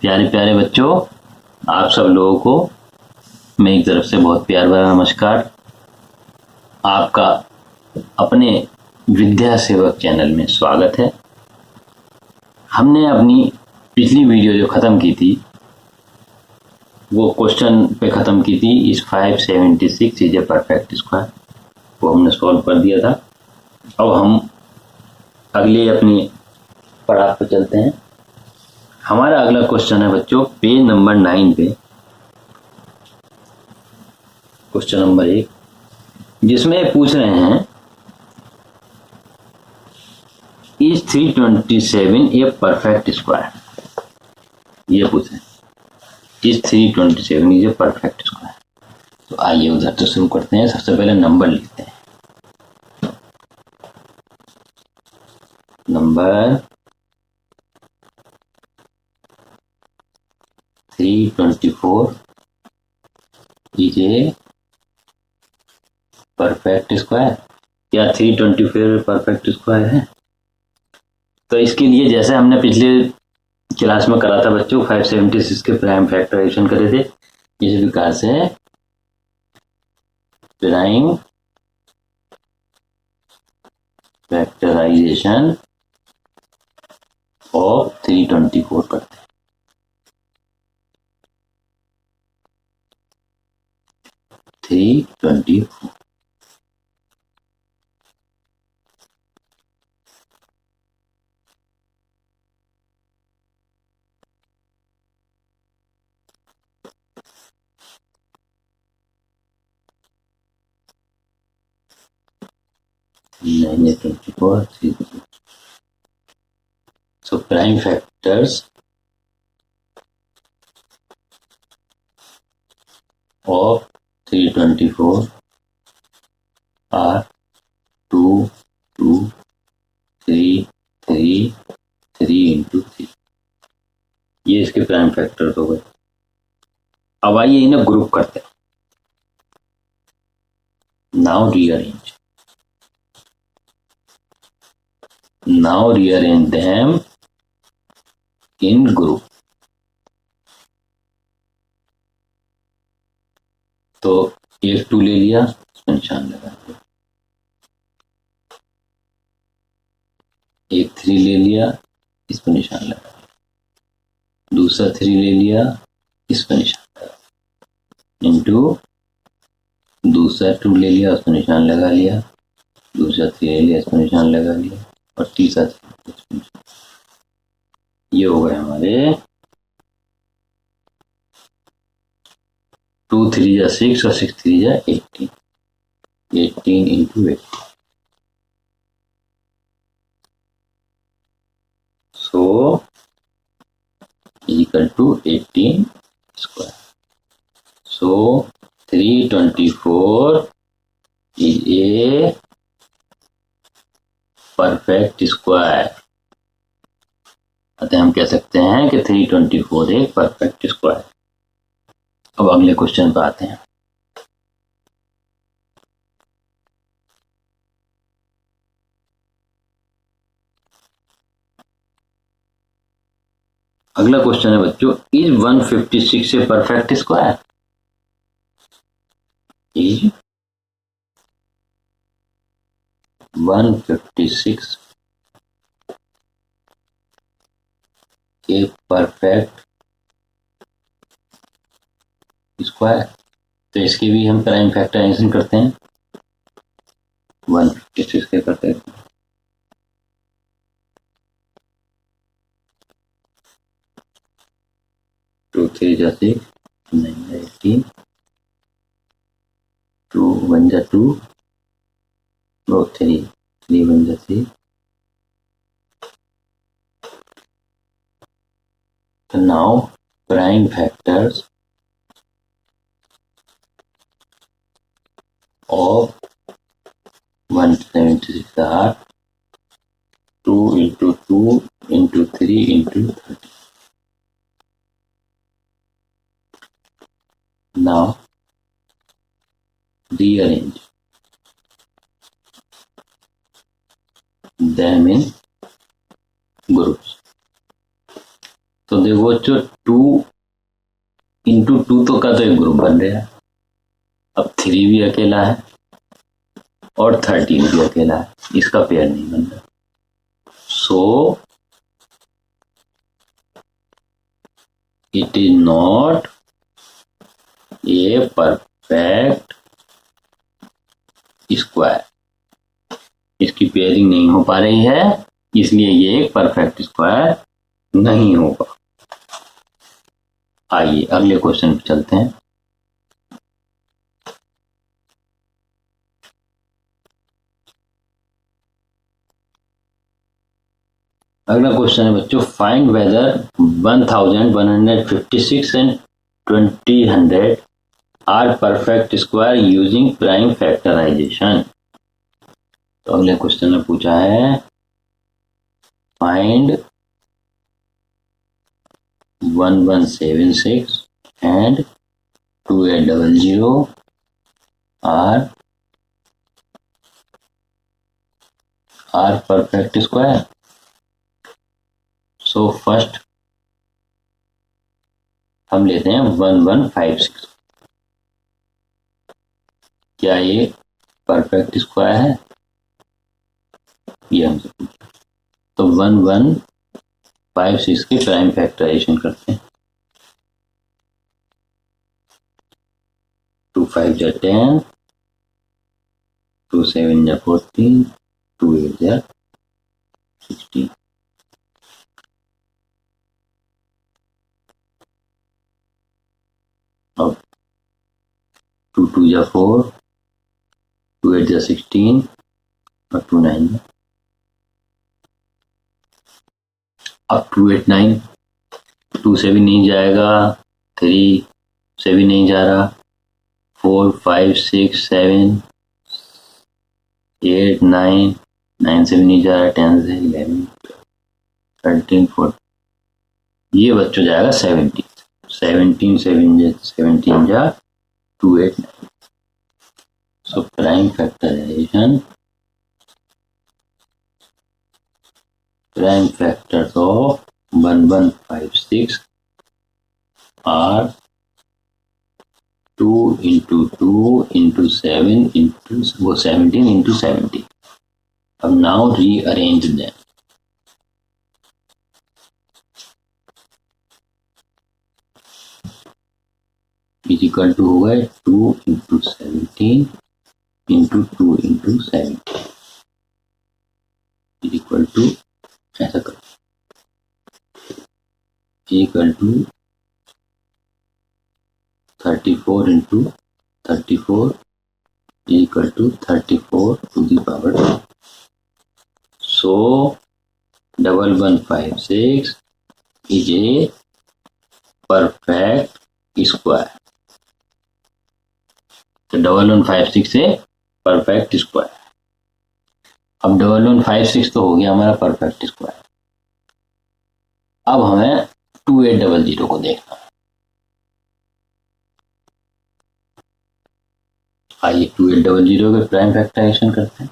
प्यारे प्यारे बच्चों, आप सब लोगों को मेरी तरफ से बहुत प्यार भरा नमस्कार। आपका अपने विद्या सेवक चैनल में स्वागत है। हमने अपनी पिछली वीडियो जो ख़त्म की थी वो क्वेश्चन पे ख़त्म की थी, इस 576 इज ए परफेक्ट स्क्वायर, वो हमने सॉल्व कर दिया था। अब हम अगले अपनी पढ़ाई पर चलते हैं। हमारा अगला क्वेश्चन है बच्चों पेज नंबर 9 पे, क्वेश्चन नंबर 1, जिसमें पूछ रहे हैं इज 327 ए परफेक्ट स्क्वायर। ये पूछे is 327 is a perfect square. तो आइए उधर से शुरू करते हैं। सबसे पहले नंबर लिखते हैं। Number 324 is a perfect square. क्या 324 परफेक्ट स्क्वायर है? तो इसके लिए जैसे हमने पिछले क्लास में करा था बच्चों, 576 के प्राइम फैक्टराइजेशन करे थे, इस प्रकार से प्राइम फैक्टराइजेशन ऑफ 324 करते हैं। 324 24 3. So prime factors of 324 are 2 2 3 3 3 into 3। ये इसके प्राइम फैक्टर्स हो गए। अब आइए इन्हें ग्रुप करते हैं। Now rearrange them in group। तो एक 2 ले लिया, इसमें निशान लगा दिया। एक 3 ले लिया, इस पर निशान लगा दिया। दूसरा 3 ले लिया, इस पर निशान लगा दिया। इंटू दूसरा 2 ले लिया, उस पर निशान लगा लिया। दूसरा 3 ले लिया, इस पर निशान लगा लिया। और तीसरा 3। ये हो गए हमारे 2 3 जा 6 और 6 3 जा 18। 18 into 18। So equal to 18 square। So 324 is a perfect square. अतः हम कह सकते हैं कि 324 एक परफेक्ट स्क्वायर। अब अगले क्वेश्चन पर आते हैं। अगला क्वेश्चन है बच्चों is 156 a perfect square. Is 156 a perfect square. तो इसके भी हम प्राइम फैक्टराइजेशन करते हैं। 156 के करते हैं। 2 3 जा 6 9 जा 18 2 1 जा 2 no 3 3 1 जा 3। So now prime factors of 176 are 2 into 2 into 3 into 30। Now rearrange them in groups। तो देखो बच्चों 2 इंटू 2 तो का तो एक ग्रुप बन रहा है, अब 3 भी अकेला है और 13 भी अकेला है, इसका पेयर नहीं बन रहा। So it is not a perfect square, इसकी पेयरिंग नहीं हो पा रही है, इसलिए ये एक परफेक्ट स्क्वायर नहीं होगा। आइए अगले क्वेश्चन पे चलते हैं। अगला क्वेश्चन है बच्चों, find whether 1156 and 2000 are perfect square using prime factorization. तो अगले क्वेश्चन में पूछा है find 1176 and 2800 are perfect square. So first हम लेते हैं 1156, क्या ये परफेक्ट स्क्वायर है, ये हमसे पूछा। तो 1156 की प्राइम फैक्टराइजेशन करते हैं। 2 5 जा 10, 2 7 जा 14, 2 8 जा 16। अब 2 2 जा 4, 2 8 जा 16 और 2 9 जा, अब 2 8 9, 2 से भी नहीं जाएगा, 3 से भी नहीं जा रहा, 4 5 6 7 8 9, 9 से भी नहीं जा रहा, 10 से 11 13 14, ये बच्चों जाएगा 17, 17 17 जा 2 8 9। So prime factorization, prime factors of 1156 are 2 into 2 into 7 into 17 into 70. अब now rearrange them. is equal to हो गए 2 into 17 into 2 into 70 is equal to, ऐसा करो, equal to 34 into 34 equal to 34 to the power 2. So 1156 is a perfect square. तो 1156 से perfect square. अब 1156 तो हो गया हमारा परफेक्ट स्क्वायर। अब हमें 2800 को देखना है। आइए 2800 के प्राइम फैक्टराइजेशन करते हैं।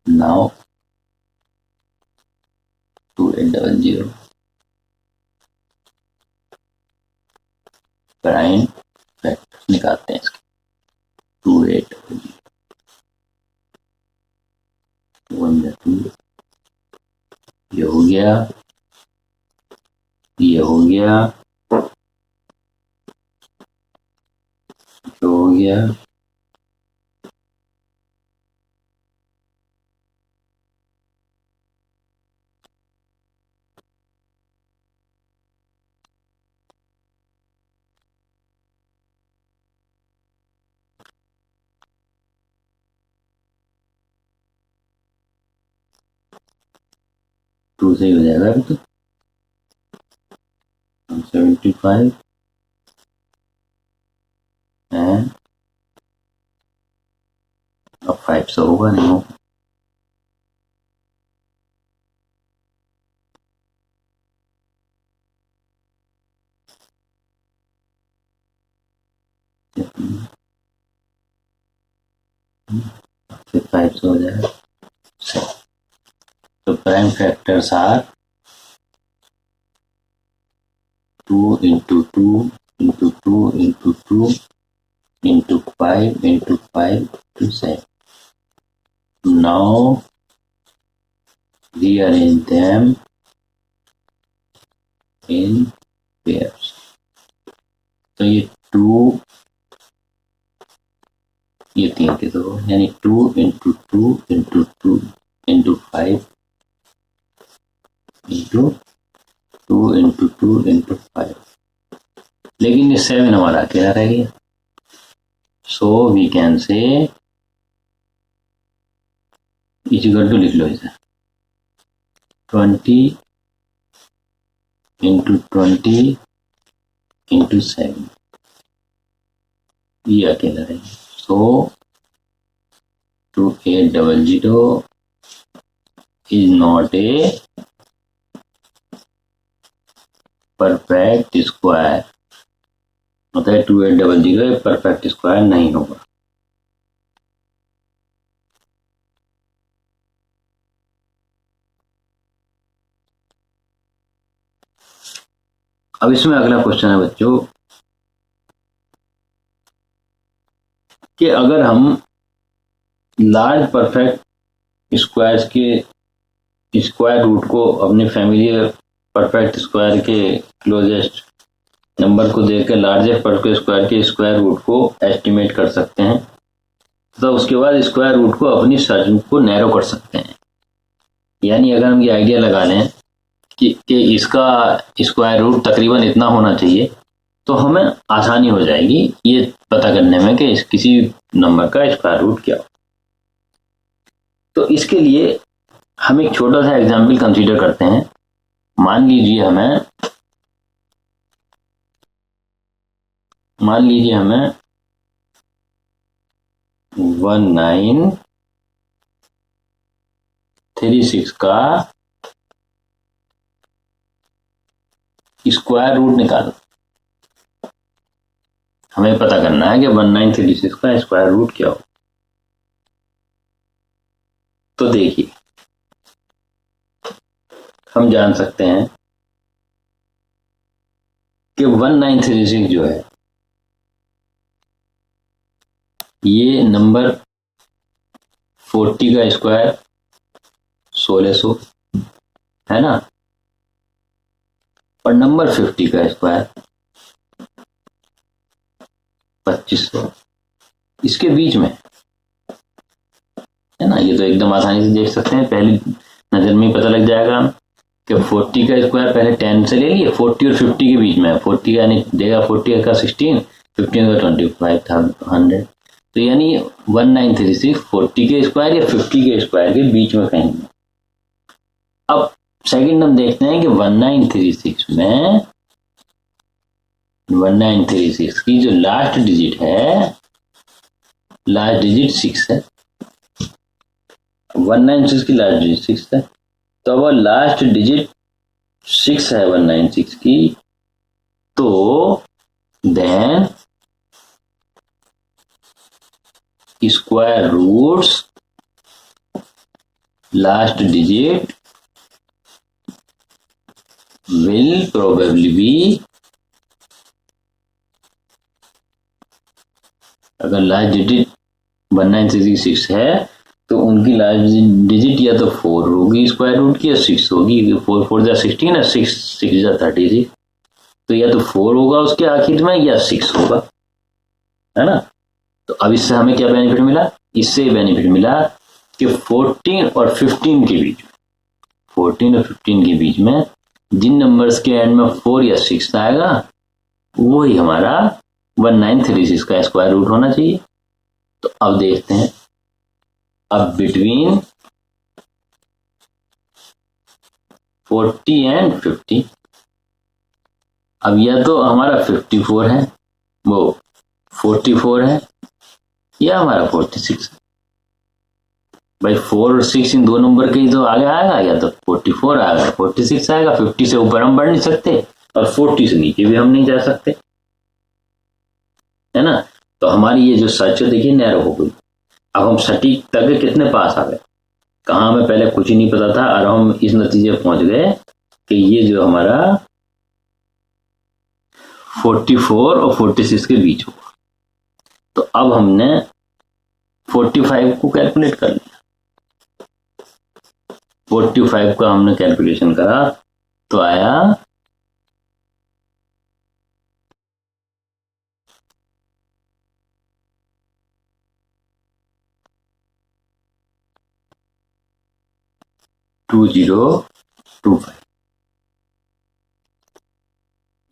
नाउ 2800 प्राइम फैक्टर निकालते हैं इसके। 2800 1 2, ये हो गया, ये हो गया, ये हो गया, टू से ही हो जाएगा अभी तो 75 एंड अब 5 से होगा नहीं होगा। फिर 5 से हो जाएगा। तो prime factors are 2 into 2 into 2 into 2 into 5 into 5 to 7. Now rearrange them in pairs. तो ये 2 ये 3 के 2 यानी 2 into 2 into 2 into 5 into 2 into 2 into 5. लेकिन ये 7 हमारा अकेला रह गया. So we can say इस इक्वल टू लिख लो इसे 20 into 20 into 7. ये अकेला रह गया. So 2800 is not a perfect square. मतलब 2800 एक परफेक्ट स्क्वायर नहीं होगा. अब इसमें अगला क्वेश्चन है बच्चों कि अगर हम लार्ज परफेक्ट स्क्वायर्स के स्क्वायर रूट को अपने फैमिली परफेक्ट स्क्वायर के क्लोजेस्ट नंबर को देखकर लार्जेस्ट परफेक्ट स्क्वायर के स्क्वायर रूट को एस्टिमेट कर सकते हैं, तो उसके बाद स्क्वायर रूट को अपनी सर्च को नैरो कर सकते हैं. यानी अगर हम ये आइडिया लगा लें कि इसका स्क्वायर रूट तकरीबन इतना होना चाहिए, तो हमें आसानी हो जाएगी ये पता करने में कि किसी नंबर का स्क्वायर रूट क्या हो. तो इसके लिए हम एक छोटा सा एग्जाम्पल कंसीडर करते हैं. मान लीजिए हमें 1936 का स्क्वायर रूट निकालो. हमें पता करना है कि 1936 का स्क्वायर रूट क्या हो. तो देखिए हम जान सकते हैं कि 1936 जो है ये नंबर 40 का स्क्वायर 1600 है ना, और नंबर 50 का स्क्वायर 2500 इसके बीच में है ना. ये तो एकदम आसानी से देख सकते हैं, पहली नजर में ही पता लग जाएगा कि 40 का स्क्वायर पहले 10 से ले लिए, 40 और 50 के बीच में. 40 का यानी देगा 40 का 16, 15 का 2500. तो यानी 1936 40 के स्क्वायर या 50 के स्क्वायर के बीच में कहीं. अब सेकंड हम देखते हैं कि 1936 में 1936 की जो लास्ट डिजिट है, लास्ट डिजिट 6 है. 196 की लास्ट डिजिट 6 है, तो अब लास्ट डिजिट 6 है 196 की, तो then square roots last digit will probably be, अगर लास्ट डिजिट 1966 है तो उनकी लास्ट डिजिट या तो 4 होगी स्क्वायर रूट की या 6 होगी. 4 4 जा 16 है, 6 6 जा 36. तो या तो 4 होगा उसके आखिर में या 6 होगा, है ना. तो अब इससे हमें क्या बेनिफिट मिला? इससे बेनिफिट मिला कि 14 और 15 के बीच, 14 और 15 के बीच में जिन नंबर्स के एंड में 4 या 6 आएगा वही हमारा 1936 का स्क्वायर रूट होना चाहिए. तो अब देखते हैं, अब बिटवीन 40 एंड 50, अब या तो हमारा 54 है, वो 44 है, या हमारा 46 है. भाई 4 और 6 इन दो नंबर के ही तो आगे आएगा, या तो 44 आएगा 46 आएगा. 50 से ऊपर हम बढ़ नहीं सकते और 40 से नीचे भी हम नहीं जा सकते, है ना. तो हमारी ये जो सर्च है देखिए नैरो हो गई. अब हम सटीक तक कितने पास आ गए, कहाँ हमें पहले कुछ ही नहीं पता था और हम इस नतीजे पहुंच गए कि ये जो हमारा 44 और 46 के बीच होगा। तो अब हमने 45 को कैलकुलेट कर लिया। 45 का हमने कैलकुलेशन करा तो आया 2025।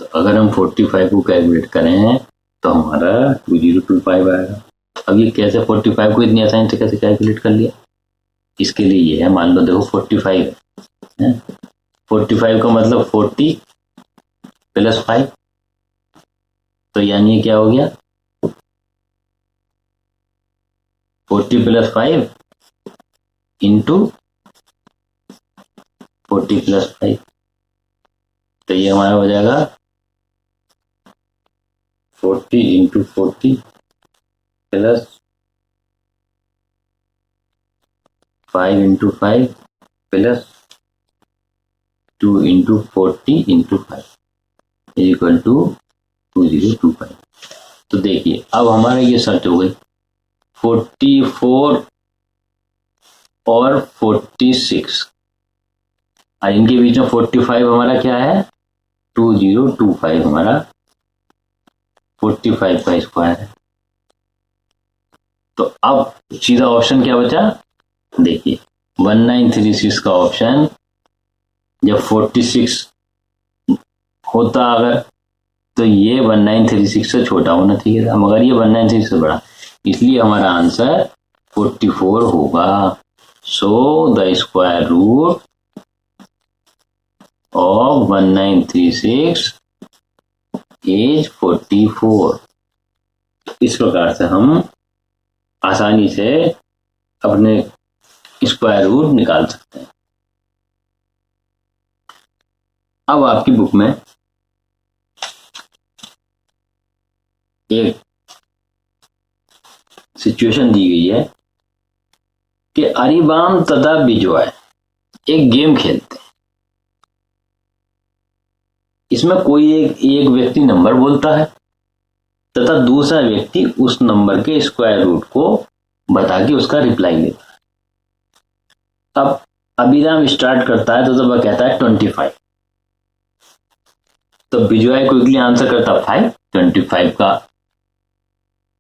तो अगर हम 45 को कैलकुलेट करें तो हमारा 2025 आएगा। अब ये कैसे 45 को इतनी आसानी से कैसे कैलकुलेट कर लिया? इसके लिए ये है, मान लो देखो 45 है, 45 का मतलब 40 प्लस 5, तो यानी क्या हो गया 40 प्लस 5 इंटू 40 प्लस 5, तो ये हमारा हो जाएगा 40 into 40 plus 5 into 5 plus 2 into 40 into 5 equal to 2025। तो देखिए अब हमारा ये सर्च हो गई 44 और 46, और इनके बीच में 45 हमारा क्या है 2025 हमारा 45 का स्क्वायर है। तो अब सीधा ऑप्शन क्या बचा, देखिए 1936 का ऑप्शन जब 46 होता अगर, तो ये 1936 से छोटा होना चाहिए था, मगर ये 1936 से बड़ा, इसलिए हमारा आंसर 44 होगा। So the square root of 1936 is 44। इस प्रकार से हम आसानी से अपने स्क्वायर रूट निकाल सकते हैं। अब आपकी बुक में एक सिचुएशन दी गई है कि अरिबाम तथा बिजॉय एक गेम खेलते हैं। इसमें कोई एक व्यक्ति नंबर बोलता है तथा दूसरा व्यक्ति उस नंबर के स्क्वायर रूट को बता के उसका रिप्लाई देता है। अब अभिराम स्टार्ट करता है तो वह कहता है 25, तो बिजॉय क्विकली आंसर करता 5। 25 का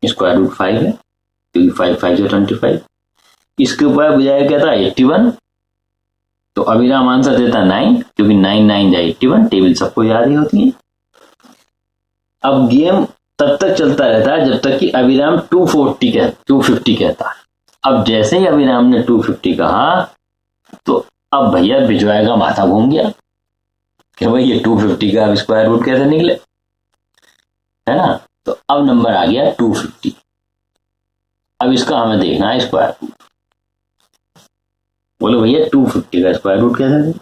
स्क्वायर रूट 5 है क्योंकि 5 5 से 25। इसके ऊपर बिजॉय कहता है 81, तो अभिराम आंसर देता 9 क्योंकि 9 9 जा 81, टेबल सबको याद ही होती है। अब गेम तब तक चलता रहता है जब तक कि अभिराम 250 कहता है। अब जैसे ही अभिराम ने 250 कहा तो अब भैया बिजॉय का माथा घूम गया कि भाई ये 250 का स्क्वायर रूट कैसे निकले, है ना। तो अब नंबर आ गया 250। अब इसका हमें देखना है स्क्वायर रूट। बोलो भैया 250 का स्क्वायर रूट कैसे है?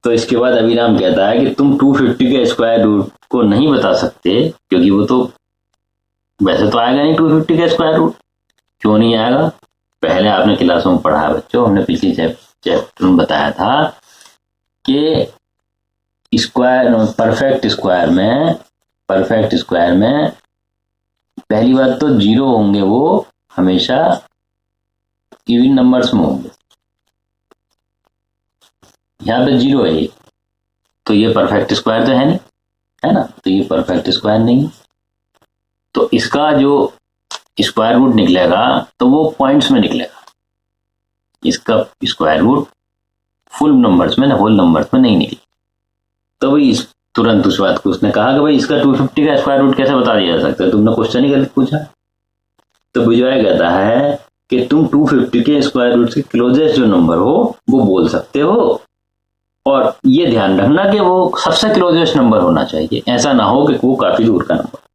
तो इसके बाद अभिराम कहता है कि तुम 250 के स्क्वायर रूट को नहीं बता सकते क्योंकि वो तो वैसे तो आएगा नहीं 250 का स्क्वायर रूट। क्यों नहीं आएगा? पहले आपने क्लासों में पढ़ा है बच्चों, हमने पिछली चैप्टर में बताया था कि स्क्वायर परफेक्ट स्क्वायर में पहली बात तो जीरो होंगे, वो हमेशा इवन नंबर्स में होंगे। यहाँ पे जीरो है तो ये परफेक्ट स्क्वायर तो है नहीं, है ना, तो ये परफेक्ट स्क्वायर नहीं है। तो इसका जो स्क्वायर रूट निकलेगा तो वो पॉइंट्स में निकलेगा। इसका स्क्वायर रूट फुल नंबर्स में, होल नंबर्स में नहीं निकले। तो भाई तुरंत उस बात को उसने कहा कि भाई इसका 250 का स्क्वायर रूट कैसे बता दिया जा सकता है, तुमने क्वेश्चन ही गलत पूछा। तो बिजॉय कहता है कि तुम 250 के स्क्वायर रूट के क्लोजेस्ट जो नंबर हो वो बोल सकते हो, और ये ध्यान रखना कि वो सबसे क्लोजेस्ट नंबर होना चाहिए, ऐसा ना हो कि वो काफी दूर का नंबर।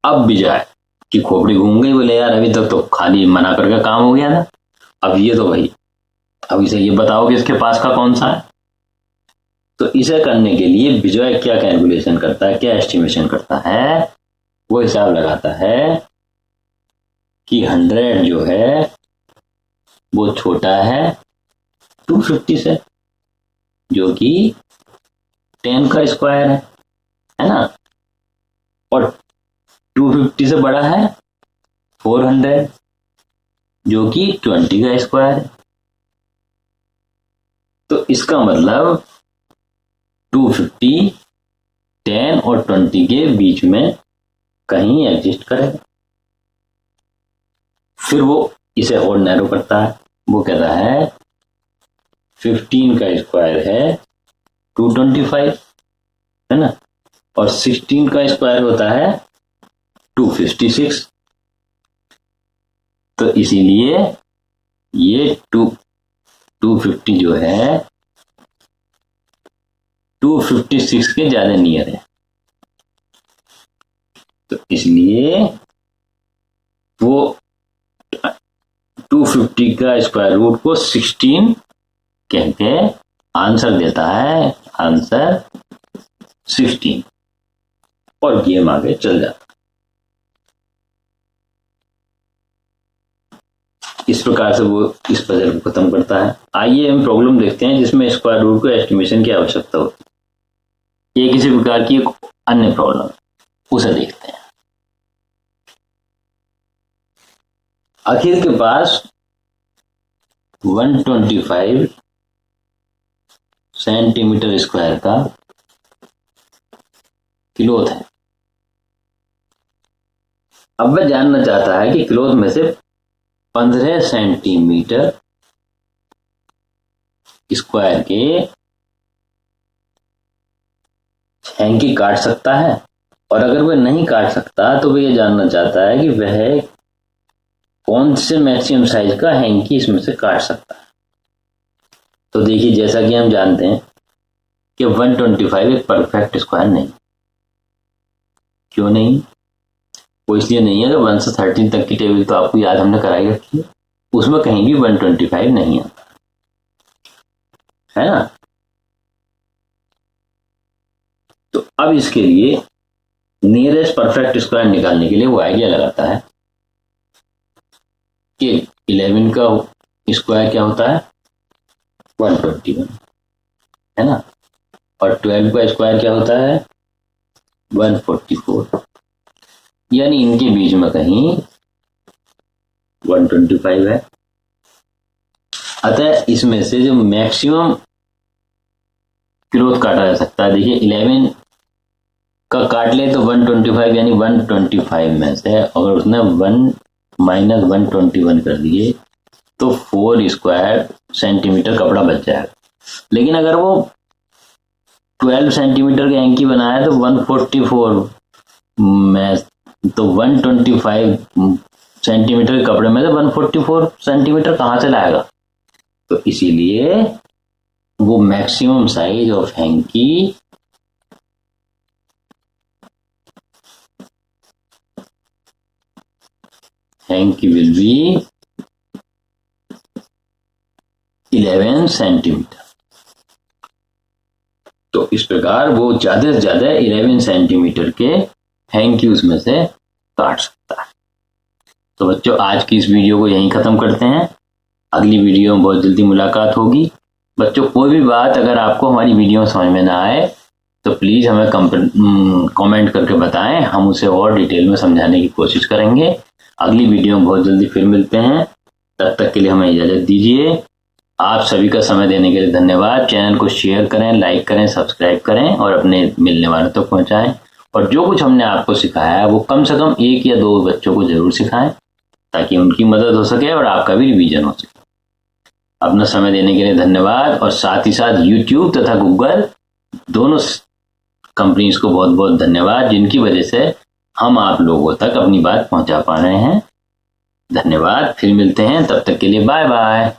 अब बिजॉय की खोपड़ी घूम गई, बोले यार अभी तक तो खाली मना करके काम हो गया ना, अब ये तो भाई अब इसे ये बताओ कि इसके पास का कौन सा है। तो इसे करने के लिए बिजॉय क्या कैलकुलेशन करता है, क्या एस्टिमेशन करता है, वो हिसाब लगाता है कि 100 जो है वो छोटा है 250 से, जो कि 10 का स्क्वायर है ना, और 250 से बड़ा है 400 जो कि 20 का स्क्वायर है। तो इसका मतलब 250 10 और 20 के बीच में कहीं एग्जिस्ट करेगा। फिर वो इसे और नैरो करता है, वो कहता है 15 का स्क्वायर है 225 है ना, और 16 का स्क्वायर होता है 256। तो इसीलिए ये 250 जो है 256 के ज्यादा नियर है। तो इसलिए वो 250 का स्क्वायर रूट को 16 कह के आंसर देता है, आंसर 16, और गेम आगे चल जाता। इस प्रकार से वो इस पजल को खत्म करता है। आइए हम प्रॉब्लम देखते हैं जिसमें स्क्वायर रूट को एस्टिमेशन की आवश्यकता होती है। ये किसी प्रकार की एक अन्य प्रॉब्लम, उसे देखते हैं। अखिल के पास 125 सेंटीमीटर स्क्वायर का क्लॉथ है। अब वह जानना चाहता है कि क्लॉथ में से 15 सेंटीमीटर स्क्वायर के हैंकी काट सकता है, और अगर वह नहीं काट सकता तो वह यह जानना चाहता है कि वह कौन से मैक्सिमम साइज का हैंकी इसमें से काट सकता है। तो देखिए, जैसा कि हम जानते हैं कि 125 एक परफेक्ट स्क्वायर नहीं। क्यों नहीं? वो इसलिए नहीं है कि 1 से 13 तक की टेबल तो आपको याद हमने कराई रखी है, उसमें कहीं भी 125 नहीं आता है ना। तो अब इसके लिए नियरेस्ट परफेक्ट स्क्वायर निकालने के लिए वो आइडिया लगाता है कि 11 का स्क्वायर क्या होता है 121 है ना, और 12 का स्क्वायर क्या होता है 144, यानी इनके बीच में कहीं 125 है। अतः इसमें से जो मैक्सिमम क्लॉथ काटा जा सकता है, देखिए 11 का काट ले तो 125, यानी 125 में से अगर उसने 1 माइनस 121 कर दिए तो 4 स्क्वायर सेंटीमीटर कपड़ा बच जाएगा। लेकिन अगर वो 12 सेंटीमीटर के हैंकी बनाया तो 144 में, तो 125 सेंटीमीटर के कपड़े में से 144 सेंटीमीटर कहाँ से लाएगा। तो इसीलिए वो maximum size of hanky will be 11 centimetre. तो इस प्रकार वो ज्यादा से ज्यादा 11 सेंटीमीटर के हैंकी उसमें से काट सकता है। तो बच्चों, आज की इस वीडियो को यहीं खत्म करते हैं। अगली वीडियो में बहुत जल्दी मुलाकात होगी। बच्चों, कोई भी बात अगर आपको हमारी वीडियो में समझ में ना आए तो प्लीज हमें कमेंट करके बताएं, हम उसे और डिटेल में समझाने की कोशिश करेंगे। अगली वीडियो में बहुत जल्दी फिर मिलते हैं, तब तक के लिए हमें इजाजत दीजिए। आप सभी का समय देने के लिए धन्यवाद। चैनल को शेयर करें, लाइक करें, सब्सक्राइब करें और अपने मिलने वालों तक पहुंचाएं। और जो कुछ हमने आपको सिखाया है वो कम से कम 1 या 2 बच्चों को जरूर सिखाएं, ताकि उनकी मदद हो सके और आपका भी रिवीजन हो सके। अपना समय देने के लिए धन्यवाद। और साथ ही साथ यूट्यूब तथा गूगल दोनों कंपनीज को बहुत बहुत धन्यवाद, जिनकी वजह से हम आप लोगों तक अपनी बात पहुंचा पा रहे हैं। धन्यवाद। फिर मिलते हैं, तब तक के लिए बाय बाय।